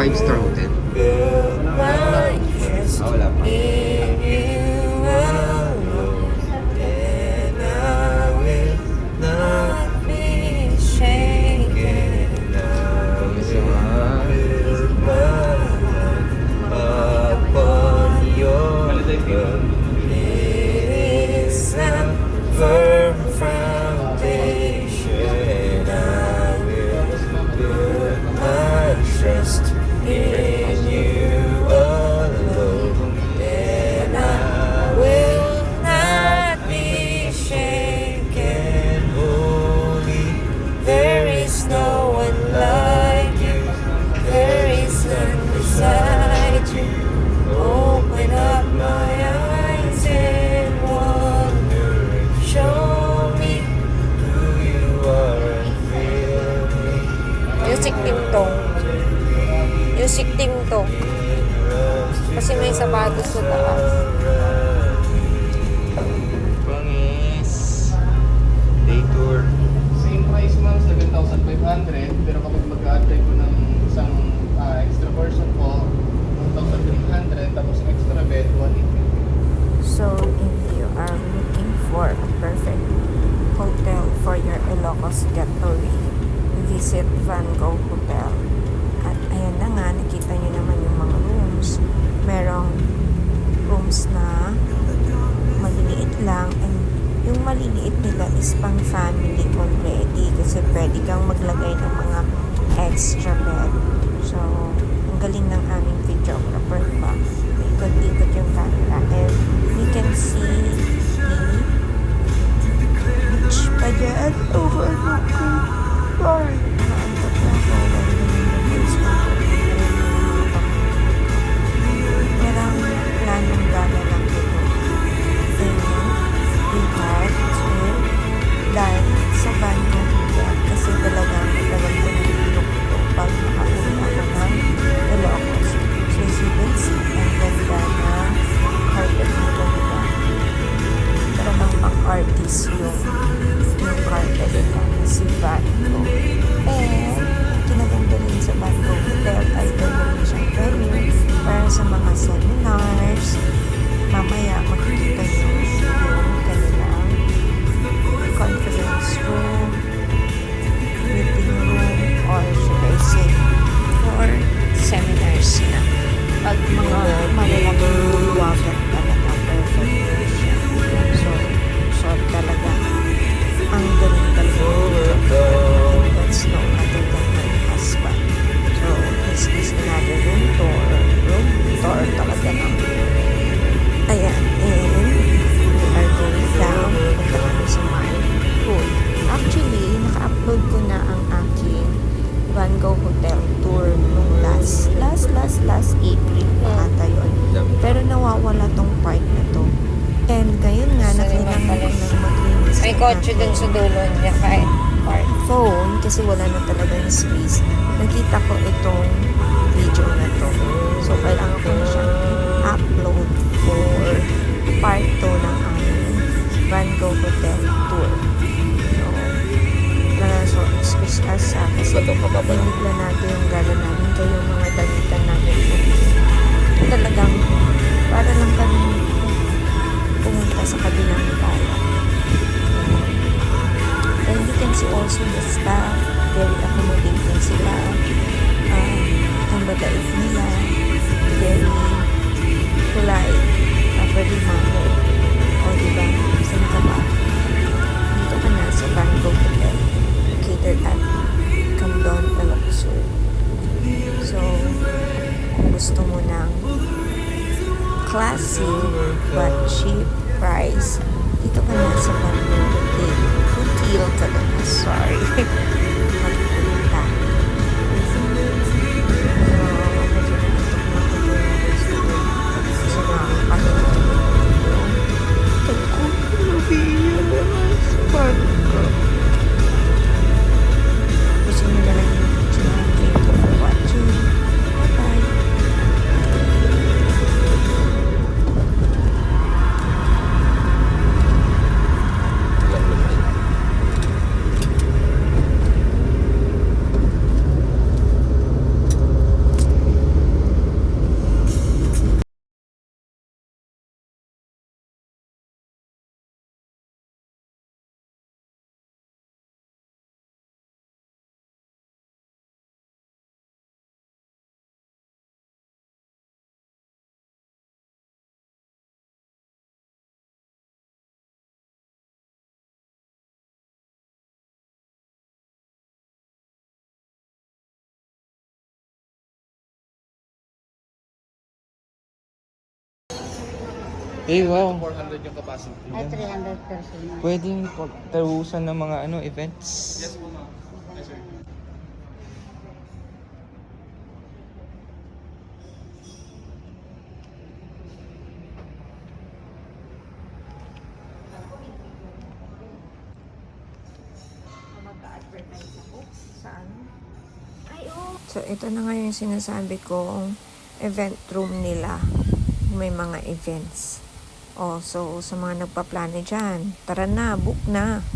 5-star hotel. Wala pa. Firm foundation, I will put my trust in you alone, and I will not be shaken. Holy, there is no one like you, there is none beside you. Open up my eyes and wonder. Show me who you are and fill me. Music team to. Music team to. Kasi may sapatos sa taas. Bangis. Day tour. Same price ma'am, 7,500. Pero kapag mag-a-add ko ng isang extra person po, 1,300. Tapos extra bed, 1,850. So, if you are looking for a perfect hotel for your Ilocos getaway, visit Van Gogh Hotel. At ayan na nga, nakita nyo naman yung mga rooms. Merong rooms na maliliit lang, and yung maliliit nila is pang family already kasi pwede kang maglagay ng mga extra bed. So, ang galing ng aming videographer pa. Ikot-ikot yung camera, and you can see the beach pa dyan overlooking. Sorry. Naantok na ako. Merang planong gala lang dito. And we had to dive sa Van Gogh Hotel kasi talagang matagal ko nililok ito pag nakauwi ako ng Ilocos. So as you can see, ang ganda na carpet nito nila. Talagang pang-artist yung carpet nila na si Van Gogh. And kinaganda rin sa Van Gogh Hotel ay ganda rin siyang venue para sa mga seminars. Mamaya makikita nyo yung kanilang conference room, meeting room, or should I say for seminars na. Pag mga malalaking bulwagan talaga, perfect yun siya. So talaga, ang galing talaga. That's no other than my husband. So, this is another room tour talaga ng ayan, and we are going down. Punta kami sa my pool. Actually, naka-upload ko na ang aking Van Gogh Hotel tour nung last April na ata yun. Pero nawawala tong part na to. And ngayon nga, nakailangan ko nang maglinis. May kotse dun sa dulo niya kahit park. Phone kasi wala na talagang space. Nakita ko itong video na to. So, kailangan ko na siyang upload for part 2 ng aming Van Gogh Hotel tour. So excuse us kasi binigla natin yung gala namin kayo mga dalitan namin. Talagang para lang kami pumunta sa kabilang bayan. And you can see also the staff, very accommodating sila. Ang babait nila, very polite, very manner. O diba, saan ka ba? Dito ka na sa Van Gogh Hotel, located at Candon, Ilocos. So, kung gusto mo ng classy Eh, wow. 400 yung capacity. Ay, 300 person. Pwedeng pagtarusan ng mga events. Yes po ma'am. Yes sir. Mag-advertise ako sa ano. So, ito na nga yung sinasabi kong event room nila. May mga events. Oh, so sa mga nagpaplano dyan, tara na, book na.